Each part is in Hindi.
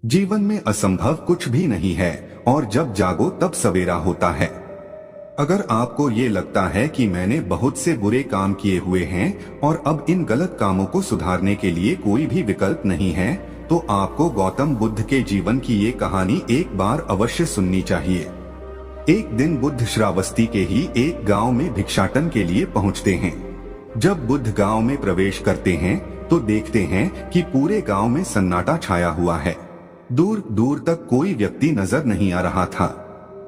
जीवन में असंभव कुछ भी नहीं है और जब जागो तब सवेरा होता है। अगर आपको ये लगता है कि मैंने बहुत से बुरे काम किए हुए हैं और अब इन गलत कामों को सुधारने के लिए कोई भी विकल्प नहीं है, तो आपको गौतम बुद्ध के जीवन की ये कहानी एक बार अवश्य सुननी चाहिए। एक दिन बुद्ध श्रावस्ती के ही एक गांव में भिक्षाटन के लिए पहुंचते हैं। जब बुद्ध गांव में प्रवेश करते हैं तो देखते हैं कि पूरे गांव में सन्नाटा छाया हुआ है। दूर दूर तक कोई व्यक्ति नजर नहीं आ रहा था।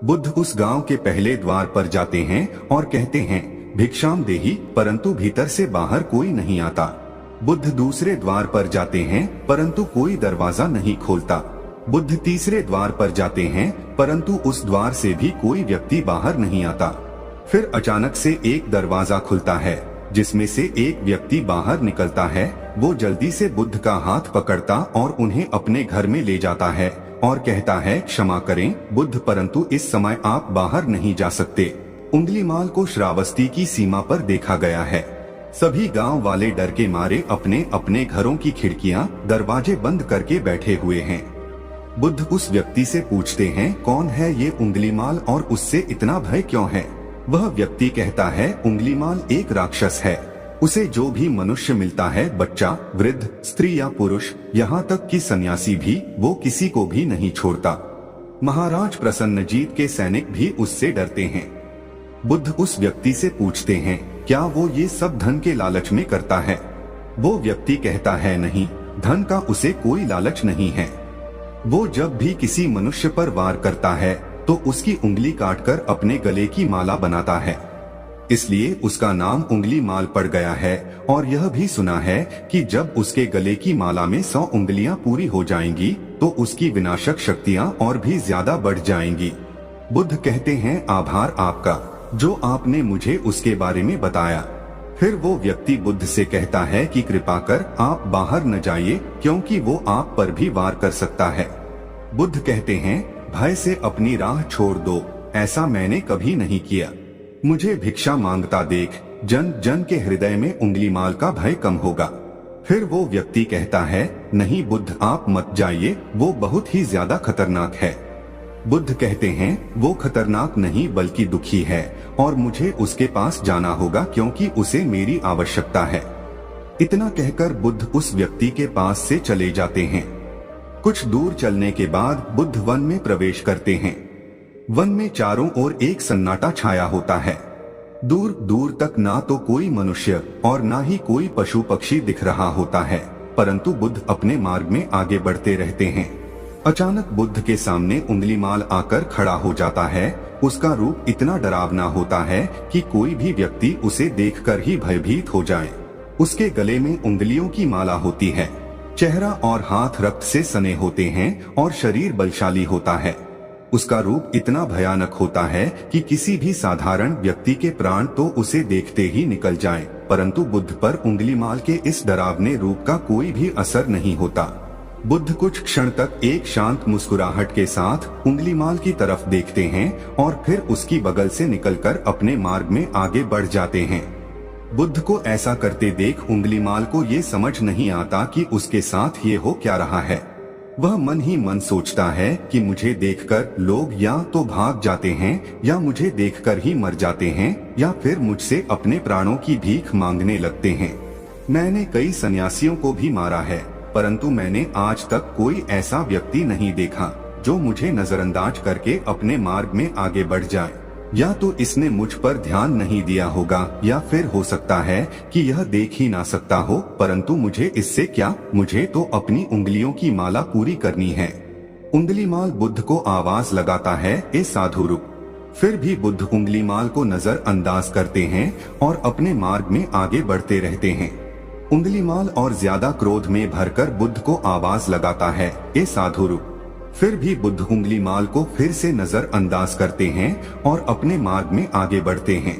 बुद्ध उस गांव के पहले द्वार पर जाते हैं और कहते हैं, भिक्षाम देहि, परंतु भीतर से बाहर कोई नहीं आता। बुद्ध दूसरे द्वार पर जाते हैं परंतु कोई दरवाजा नहीं खोलता। बुद्ध तीसरे द्वार पर जाते हैं परंतु उस द्वार से भी कोई व्यक्ति बाहर नहीं आता। फिर अचानक से एक दरवाजा खुलता है जिसमें से एक व्यक्ति बाहर निकलता है। वो जल्दी से बुद्ध का हाथ पकड़ता और उन्हें अपने घर में ले जाता है और कहता है, क्षमा करें बुद्ध, परंतु इस समय आप बाहर नहीं जा सकते। उंगलीमाल को श्रावस्ती की सीमा पर देखा गया है। सभी गांव वाले डर के मारे अपने अपने घरों की खिड़कियां, दरवाजे बंद करके बैठे हुए हैं। बुद्ध उस व्यक्ति से पूछते हैं, कौन है ये उंगलीमाल और उससे इतना भय क्यों है? वह व्यक्ति कहता है, उंगलीमाल एक राक्षस है। उसे जो भी मनुष्य मिलता है, बच्चा, वृद्ध, स्त्री या पुरुष, यहाँ तक कि सन्यासी भी, वो किसी को भी नहीं छोड़ता। महाराज प्रसन्नजीत के सैनिक भी उससे डरते हैं। बुद्ध उस व्यक्ति से पूछते हैं, क्या वो ये सब धन के लालच में करता है? वो व्यक्ति कहता है, नहीं, धन का उसे कोई लालच नहीं है। वो जब भी किसी मनुष्य पर वार करता है तो उसकी उंगली काटकर अपने गले की माला बनाता है, इसलिए उसका नाम उंगलीमाल पड़ गया है। और यह भी सुना है कि जब उसके गले की माला में 100 उंगलियां पूरी हो जाएंगी तो उसकी विनाशक शक्तियां और भी ज्यादा बढ़ जाएंगी। बुद्ध कहते हैं, आभार आपका, जो आपने मुझे उसके बारे में बताया। फिर वो व्यक्ति बुद्ध से कहता है कि कृपा कर आप बाहर न जाइए, क्योंकि वो आप पर भी वार कर सकता है। बुद्ध कहते हैं, भय से अपनी राह छोड़ दो, ऐसा मैंने कभी नहीं किया। मुझे भिक्षा मांगता देख जन जन के हृदय में उंगलीमाल का भय कम होगा। फिर वो व्यक्ति कहता है, नहीं बुद्ध, आप मत जाइए, वो बहुत ही ज्यादा खतरनाक है। बुद्ध कहते हैं, वो खतरनाक नहीं बल्कि दुखी है और मुझे उसके पास जाना होगा क्योंकि उसे मेरी आवश्यकता है। इतना कहकर बुद्ध उस व्यक्ति के पास से चले जाते हैं। कुछ दूर चलने के बाद बुद्ध वन में प्रवेश करते हैं। वन में चारों ओर एक सन्नाटा छाया होता है। दूर दूर तक ना तो कोई मनुष्य और ना ही कोई पशु पक्षी दिख रहा होता है, परंतु बुद्ध अपने मार्ग में आगे बढ़ते रहते हैं। अचानक बुद्ध के सामने उंगलीमाल आकर खड़ा हो जाता है। उसका रूप इतना डरावना होता है कि कोई भी व्यक्ति उसे देखकर ही भयभीत हो जाए। उसके गले में उंगलियों की माला होती है। चेहरा और हाथ रक्त से सने होते हैं और शरीर बलशाली होता है। उसका रूप इतना भयानक होता है कि किसी भी साधारण व्यक्ति के प्राण तो उसे देखते ही निकल जाएं, परंतु बुद्ध पर उंगलीमाल के इस डरावने रूप का कोई भी असर नहीं होता। बुद्ध कुछ क्षण तक एक शांत मुस्कुराहट के साथ उंगलीमाल की तरफ देखते हैं और फिर उसकी बगल से निकलकर अपने मार्ग में आगे बढ़ जाते हैं। बुद्ध को ऐसा करते देख उंगलीमाल को ये समझ नहीं आता कि उसके साथ ये हो क्या रहा है। वह मन ही मन सोचता है कि मुझे देखकर लोग या तो भाग जाते हैं या मुझे देखकर ही मर जाते हैं या फिर मुझसे अपने प्राणों की भीख मांगने लगते हैं। मैंने कई सन्यासियों को भी मारा है, परंतु मैंने आज तक कोई ऐसा व्यक्ति नहीं देखा जो मुझे नजरअंदाज करके अपने मार्ग में आगे बढ़ जाए। या तो इसने मुझ पर ध्यान नहीं दिया होगा या फिर हो सकता है कि यह देख ही ना सकता हो, परंतु मुझे इससे क्या, मुझे तो अपनी उंगलियों की माला पूरी करनी है। उंगलीमाल बुद्ध को आवाज लगाता है, ए साधु रुक। फिर भी बुद्ध उंगलीमाल को नजरअंदाज करते हैं और अपने मार्ग में आगे बढ़ते रहते हैं। उंगलीमाल और ज्यादा क्रोध में भरकर बुद्ध को आवाज लगाता है, ए साधु रुक। फिर भी बुद्ध उंगलीमाल को फिर से नजरअंदाज करते हैं और अपने मार्ग में आगे बढ़ते हैं।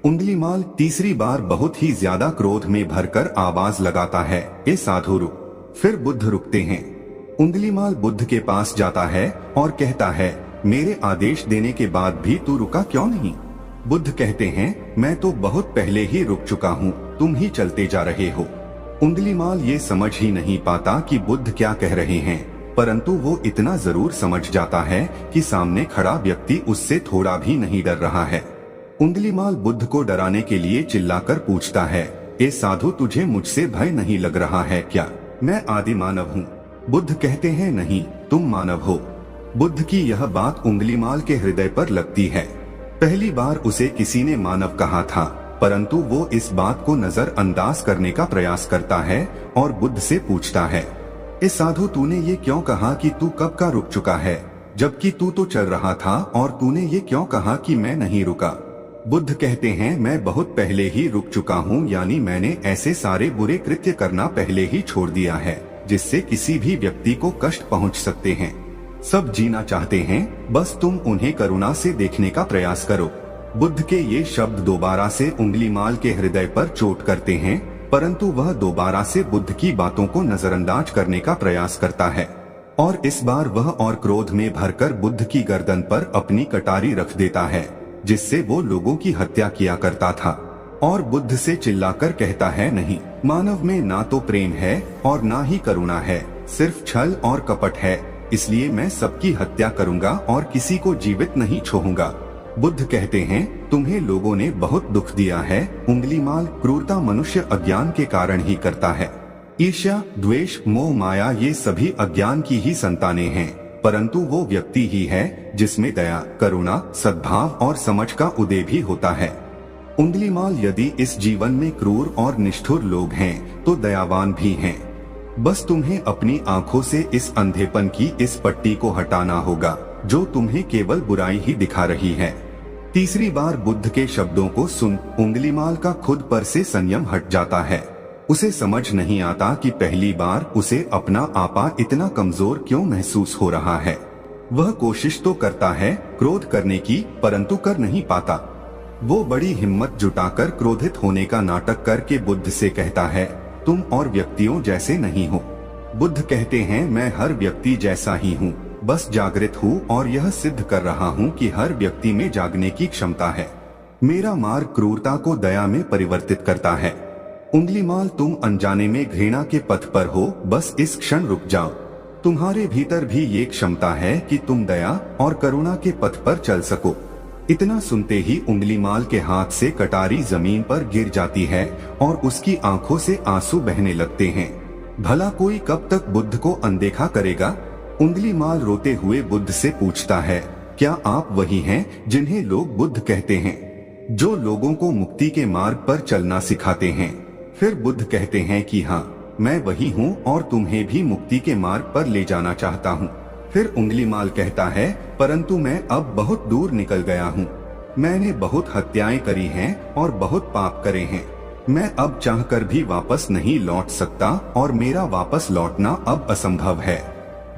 उंगलीमाल तीसरी बार बहुत ही ज्यादा क्रोध में भरकर आवाज लगाता है, ए साधु रुक। फिर बुद्ध रुकते हैं। उंगलीमाल बुद्ध के पास जाता है और कहता है, मेरे आदेश देने के बाद भी तू रुका क्यों नहीं? बुद्ध कहते हैं, मैं तो बहुत पहले ही रुक चुका हूँ, तुम ही चलते जा रहे हो। उंगलीमाल ये समझ ही नहीं पाता कि बुद्ध क्या कह रहे हैं, परंतु वो इतना जरूर समझ जाता है कि सामने खड़ा व्यक्ति उससे थोड़ा भी नहीं डर रहा है। उंगलीमाल बुद्ध को डराने के लिए चिल्लाकर पूछता है, ए साधु, तुझे मुझसे भय नहीं लग रहा है क्या? मैं आदि मानव हूँ। बुद्ध कहते हैं, नहीं, तुम मानव हो। बुद्ध की यह बात उंगलीमाल के हृदय पर लगती है। पहली बार उसे किसी ने मानव कहा था, परंतु वो इस बात को नजरअंदाज करने का प्रयास करता है और बुद्ध से पूछता है, ए साधु, तूने ये क्यों कहा कि तू कब का रुक चुका है, जबकि तू तो चल रहा था, और तूने ये क्यों कहा कि मैं नहीं रुका? बुद्ध कहते हैं, मैं बहुत पहले ही रुक चुका हूँ, यानी मैंने ऐसे सारे बुरे कृत्य करना पहले ही छोड़ दिया है जिससे किसी भी व्यक्ति को कष्ट पहुँच सकते हैं। सब जीना चाहते हैं, बस तुम उन्हें करुणा से देखने का प्रयास करो। बुद्ध के ये शब्द दोबारा से उंगलीमाल के हृदय पर चोट करते हैं, परंतु वह दोबारा से बुद्ध की बातों को नजरअंदाज करने का प्रयास करता है और इस बार वह और क्रोध में भरकर बुद्ध की गर्दन पर अपनी कटारी रख देता है, जिससे वो लोगों की हत्या किया करता था, और बुद्ध से चिल्लाकर कहता है, नहीं, मानव में ना तो प्रेम है और ना ही करुणा है, सिर्फ छल और कपट है, इसलिए मैं सबकी हत्या करूंगा और किसी को जीवित नहीं छोड़ूंगा। बुद्ध कहते हैं, तुम्हें लोगों ने बहुत दुख दिया है उंगलीमाल। क्रूरता मनुष्य अज्ञान के कारण ही करता है। ईर्ष्या, द्वेष, मोह, माया, ये सभी अज्ञान की ही संतानें हैं, परंतु वो व्यक्ति ही है जिसमें दया, करुणा, सद्भाव और समझ का उदय भी होता है। उंगलीमाल यदि इस जीवन में क्रूर और निष्ठुर लोग हैं तो दयावान भी हैं। बस तुम्हें अपनी आंखों से इस अंधेपन की इस पट्टी को हटाना होगा जो तुम्हें केवल बुराई ही दिखा रही है। तीसरी बार बुद्ध के शब्दों को सुन उंगलीमाल का खुद पर से संयम हट जाता है। उसे समझ नहीं आता कि पहली बार उसे अपना आपा इतना कमजोर क्यों महसूस हो रहा है। वह कोशिश तो करता है क्रोध करने की, परंतु कर नहीं पाता। वो बड़ी हिम्मत जुटाकर क्रोधित होने का नाटक करके बुद्ध से कहता है, तुम और व्यक्तियों जैसे नहीं हो। बुद्ध कहते हैं, मैं हर व्यक्ति जैसा ही हूँ, बस जागृत हूँ और यह सिद्ध कर रहा हूँ कि हर व्यक्ति में जागने की क्षमता है। मेरा मार्ग क्रूरता को दया में परिवर्तित करता है। उंगलीमाल, तुम अनजाने में घृणा के पथ पर हो, बस इस क्षण रुक जाओ। तुम्हारे भीतर भी ये क्षमता है कि तुम दया और करुणा के पथ पर चल सको। इतना सुनते ही उंगलीमाल के हाथ से कटारी जमीन पर गिर जाती है और उसकी आंखों से आंसू बहने लगते हैं। भला कोई कब तक बुद्ध को अनदेखा करेगा? उंगलीमाल रोते हुए बुद्ध से पूछता है, क्या आप वही हैं जिन्हें लोग बुद्ध कहते हैं, जो लोगों को मुक्ति के मार्ग पर चलना सिखाते हैं? फिर बुद्ध कहते हैं कि हाँ, मैं वही हूँ और तुम्हें भी मुक्ति के मार्ग पर ले जाना चाहता हूँ। फिर उंगलीमाल कहता है, परंतु मैं अब बहुत दूर निकल गया हूँ। मैंने बहुत हत्याएं करी हैं और बहुत पाप करे हैं। मैं अब चाहकर भी वापस नहीं लौट सकता और मेरा वापस लौटना अब असंभव है।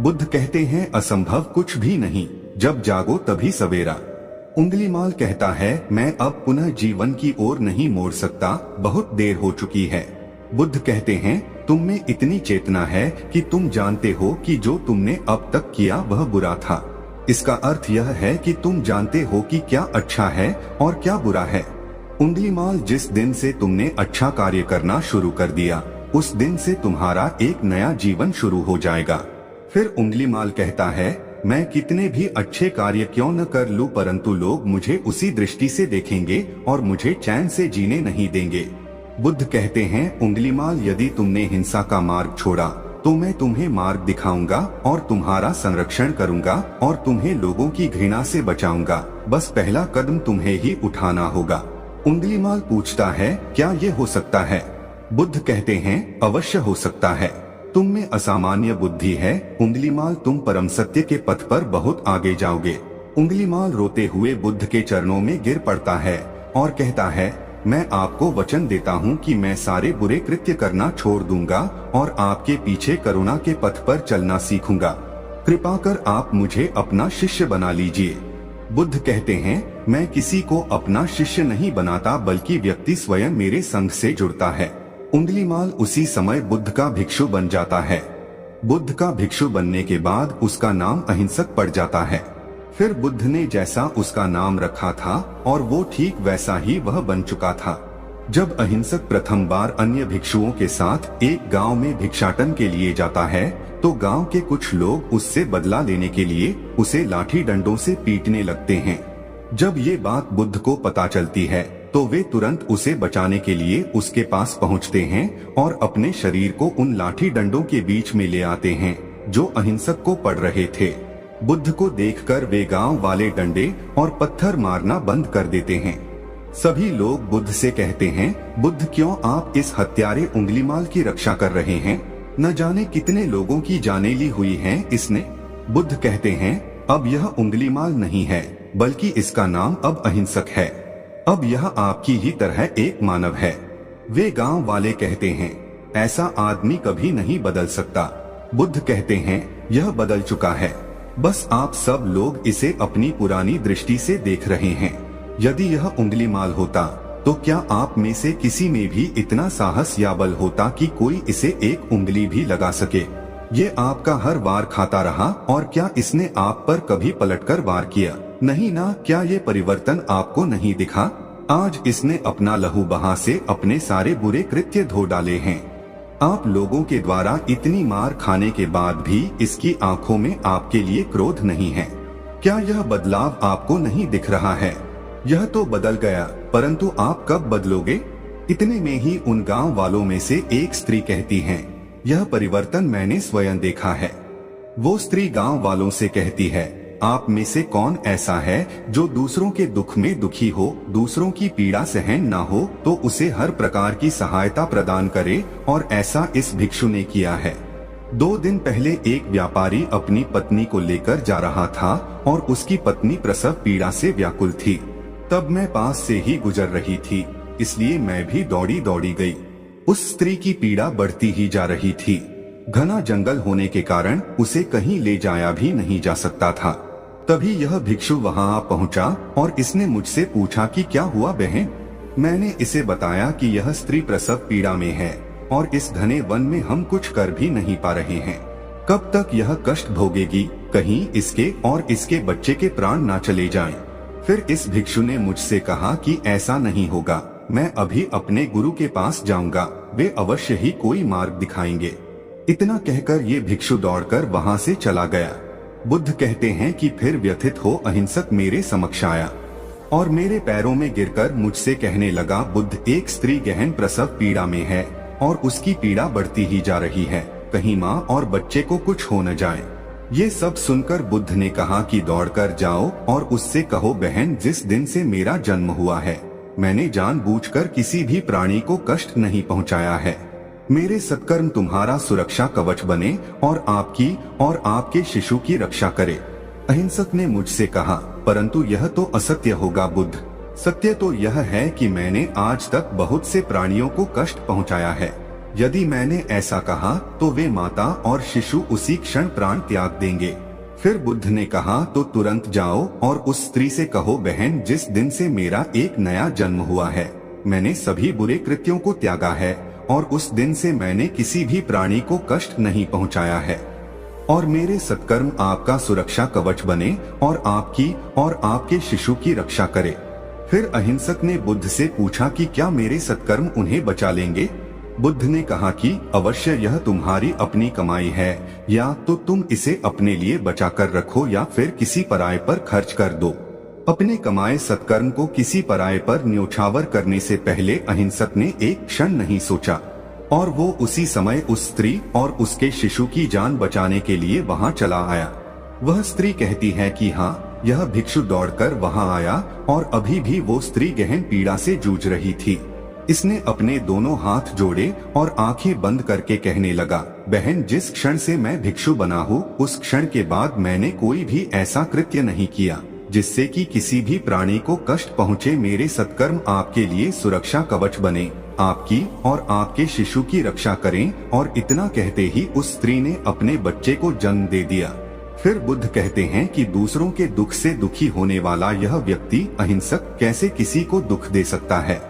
बुद्ध कहते हैं, असंभव कुछ भी नहीं, जब जागो तभी सवेरा। उंगलीमाल कहता है, मैं अब पुनः जीवन की ओर नहीं मोड़ सकता, बहुत देर हो चुकी है। बुद्ध कहते हैं, तुम में इतनी चेतना है कि तुम जानते हो कि जो तुमने अब तक किया वह बुरा था। इसका अर्थ यह है कि तुम जानते हो कि क्या अच्छा है और क्या बुरा है। उंगलीमाल, जिस दिन से तुमने अच्छा कार्य करना शुरू कर दिया, उस दिन से तुम्हारा एक नया जीवन शुरू हो जाएगा। फिर उंगलीमाल कहता है, मैं कितने भी अच्छे कार्य क्यों न कर लूं, परंतु लोग मुझे उसी दृष्टि से देखेंगे और मुझे चैन से जीने नहीं देंगे। बुद्ध कहते हैं, उंगलीमाल, यदि तुमने हिंसा का मार्ग छोड़ा तो मैं तुम्हें मार्ग दिखाऊंगा और तुम्हारा संरक्षण करूंगा और तुम्हें लोगों की घृणा से बचाऊंगा। बस पहला कदम तुम्हें ही उठाना होगा। उंगलीमाल पूछता है, क्या ये हो सकता है? बुद्ध कहते हैं, अवश्य हो सकता है। तुम में असामान्य बुद्धि है उंगलीमाल, तुम परम सत्य के पथ पर बहुत आगे जाओगे। उंगलीमाल रोते हुए बुद्ध के चरणों में गिर पड़ता है और कहता है, मैं आपको वचन देता हूँ कि मैं सारे बुरे कृत्य करना छोड़ दूंगा और आपके पीछे करुणा के पथ पर चलना सीखूंगा। कृपा कर आप मुझे अपना शिष्य बना लीजिए। बुद्ध कहते हैं, मैं किसी को अपना शिष्य नहीं बनाता, बल्कि व्यक्ति स्वयं मेरे संग से जुड़ता है। उंगलीमाल उसी समय बुद्ध का भिक्षु बन जाता है। बुद्ध का भिक्षु बनने के बाद उसका नाम अहिंसक पड़ जाता है। फिर बुद्ध ने जैसा उसका नाम रखा था और वो ठीक वैसा ही वह बन चुका था। जब अहिंसक प्रथम बार अन्य भिक्षुओं के साथ एक गांव में भिक्षाटन के लिए जाता है तो गांव के कुछ लोग उससे बदला लेने के लिए उसे लाठी डंडों से पीटने लगते हैं। जब ये बात बुद्ध को पता चलती है तो वे तुरंत उसे बचाने के लिए उसके पास पहुंचते हैं और अपने शरीर को उन लाठी डंडों के बीच में ले आते हैं जो अहिंसक को पड़ रहे थे। बुद्ध को देखकर वे गांव वाले डंडे और पत्थर मारना बंद कर देते हैं। सभी लोग बुद्ध से कहते हैं, बुद्ध क्यों आप इस हत्यारे उंगलीमाल की रक्षा कर रहे हैं? न जाने कितने लोगों की जानें ली हुई हैं इसने। बुद्ध कहते हैं, अब यह उंगलीमाल नहीं है बल्कि इसका नाम अब अहिंसक है। अब यह आपकी ही तरह एक मानव है। वे गांव वाले कहते हैं, ऐसा आदमी कभी नहीं बदल सकता। बुद्ध कहते हैं, यह बदल चुका है, बस आप सब लोग इसे अपनी पुरानी दृष्टि से देख रहे हैं। यदि यह उंगलीमाल होता तो क्या आप में से किसी में भी इतना साहस या बल होता कि कोई इसे एक उंगली भी लगा सके? ये आपका हर वार खाता रहा और क्या इसने आप पर कभी पलटकर वार किया? नहीं ना। क्या ये परिवर्तन आपको नहीं दिखा? आज इसने अपना लहू बहा से अपने सारे बुरे कृत्य धो डाले हैं। आप लोगों के द्वारा इतनी मार खाने के बाद भी इसकी आंखों में आपके लिए क्रोध नहीं है। क्या यह बदलाव आपको नहीं दिख रहा है? यह तो बदल गया, परंतु आप कब बदलोगे? इतने में ही उन गांव वालों में से एक स्त्री कहती है, यह परिवर्तन मैंने स्वयं देखा है। वो स्त्री गांव वालों से कहती है, आप में से कौन ऐसा है जो दूसरों के दुख में दुखी हो, दूसरों की पीड़ा सहन ना हो तो उसे हर प्रकार की सहायता प्रदान करे, और ऐसा इस भिक्षु ने किया है। 2 दिन पहले एक व्यापारी अपनी पत्नी को लेकर जा रहा था और उसकी पत्नी प्रसव पीड़ा से व्याकुल थी। तब मैं पास से ही गुजर रही थी, इसलिए मैं भी दौड़ी दौड़ी गई। उस स्त्री की पीड़ा बढ़ती ही जा रही थी। घना जंगल होने के कारण उसे कहीं ले जाया भी नहीं जा सकता था। तभी यह भिक्षु वहां पहुंचा और इसने मुझसे पूछा कि क्या हुआ बहन? मैंने इसे बताया कि यह स्त्री प्रसव पीड़ा में है और इस घने वन में हम कुछ कर भी नहीं पा रहे हैं। कब तक यह कष्ट भोगेगी? कहीं इसके और इसके बच्चे के प्राण ना चले जाएं। फिर इस भिक्षु ने मुझसे कहा कि ऐसा नहीं होगा, मैं अभी अपने गुरु के पास जाऊंगा, वे अवश्य ही कोई मार्ग दिखाएंगे। इतना कहकर ये भिक्षु दौड़कर वहां से चला गया। बुद्ध कहते हैं कि फिर व्यथित हो अहिंसक मेरे समक्ष आया और मेरे पैरों में गिरकर मुझसे कहने लगा, बुद्ध एक स्त्री गहन प्रसव पीड़ा में है और उसकी पीड़ा बढ़ती ही जा रही है, कहीं माँ और बच्चे को कुछ हो न जाए। ये सब सुनकर बुद्ध ने कहा कि दौड़कर जाओ और उससे कहो, बहन जिस दिन से मेरा जन्म हुआ है मैंने जानबूझकर किसी भी प्राणी को कष्ट नहीं पहुंचाया है। मेरे सत्कर्म तुम्हारा सुरक्षा कवच बने और आपकी और आपके शिशु की रक्षा करे। अहिंसक ने मुझसे कहा, परंतु यह तो असत्य होगा बुद्ध। सत्य तो यह है कि मैंने आज तक बहुत से प्राणियों को कष्ट पहुंचाया है। यदि मैंने ऐसा कहा तो वे माता और शिशु उसी क्षण प्राण त्याग देंगे। फिर बुद्ध ने कहा, तो तुरंत जाओ और उस स्त्री से कहो, बहन जिस दिन से मेरा एक नया जन्म हुआ है मैंने सभी बुरे कृत्यों को त्यागा है और उस दिन से मैंने किसी भी प्राणी को कष्ट नहीं पहुंचाया है, और मेरे सत्कर्म आपका सुरक्षा कवच बने और आपकी और आपके शिशु की रक्षा करे। फिर अहिंसक ने बुद्ध से पूछा कि क्या मेरे सत्कर्म उन्हें बचा लेंगे? बुद्ध ने कहा कि अवश्य यह तुम्हारी अपनी कमाई है, या तो तुम इसे अपने लिए बचा कर रखो या फिर किसी पराये पर खर्च कर दो। अपने कमाए सत्कर्म को किसी पराये पर न्योछावर करने से पहले अहिंसक ने एक क्षण नहीं सोचा और वो उसी समय उस स्त्री और उसके शिशु की जान बचाने के लिए वहां चला आया। वह स्त्री कहती है कि हाँ, यह भिक्षु दौड़कर वहां आया और अभी भी वो स्त्री गहन पीड़ा से जूझ रही थी। इसने अपने दोनों हाथ जोड़े और आंखें बंद करके कहने लगा, बहन जिस क्षण से मैं भिक्षु बना हूँ उस क्षण के बाद मैंने कोई भी ऐसा कृत्य नहीं किया जिससे कि किसी भी प्राणी को कष्ट पहुँचे। मेरे सत्कर्म आपके लिए सुरक्षा कवच बने, आपकी और आपके शिशु की रक्षा करें। और इतना कहते ही उस स्त्री ने अपने बच्चे को जन्म दे दिया। फिर बुद्ध कहते हैं कि दूसरों के दुख से दुखी होने वाला यह व्यक्ति अहिंसक कैसे किसी को दुख दे सकता है?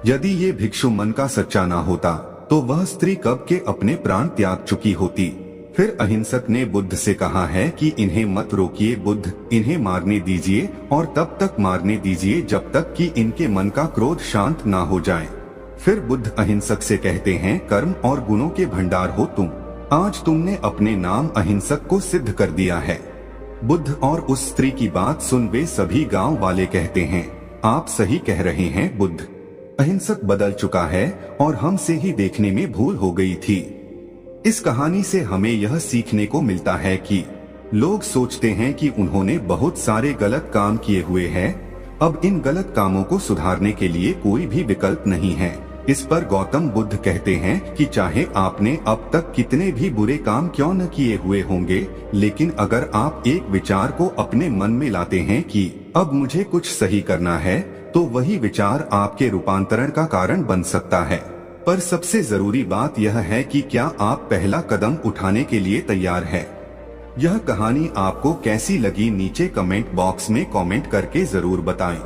यदि ये भिक्षु मन का सच्चा ना होता तो वह स्त्री कब के अपने प्राण त्याग चुकी होती। फिर अहिंसक ने बुद्ध से कहा है कि इन्हें मत रोकिए बुद्ध, इन्हें मारने दीजिए और तब तक मारने दीजिए जब तक कि इनके मन का क्रोध शांत ना हो जाए। फिर बुद्ध अहिंसक से कहते हैं, कर्म और गुणों के भंडार हो तुम, आज तुमने अपने नाम अहिंसक को सिद्ध कर दिया है। बुद्ध और उस स्त्री की बात सुन वे सभी गांव वाले कहते हैं, आप सही कह रहे हैं बुद्ध, अहिंसक बदल चुका है और हमसे ही देखने में भूल हो गई थी। इस कहानी से हमें यह सीखने को मिलता है कि लोग सोचते हैं कि उन्होंने बहुत सारे गलत काम किए हुए हैं, अब इन गलत कामों को सुधारने के लिए कोई भी विकल्प नहीं है। इस पर गौतम बुद्ध कहते हैं कि चाहे आपने अब तक कितने भी बुरे काम क्यों न किए हुए होंगे, लेकिन अगर आप एक विचार को अपने मन में लाते हैं कि अब मुझे कुछ सही करना है, तो वही विचार आपके रूपांतरण का कारण बन सकता है। पर सबसे जरूरी बात यह है कि क्या आप पहला कदम उठाने के लिए तैयार है। यह कहानी आपको कैसी लगी नीचे कमेंट बॉक्स में कमेंट करके जरूर बताएं।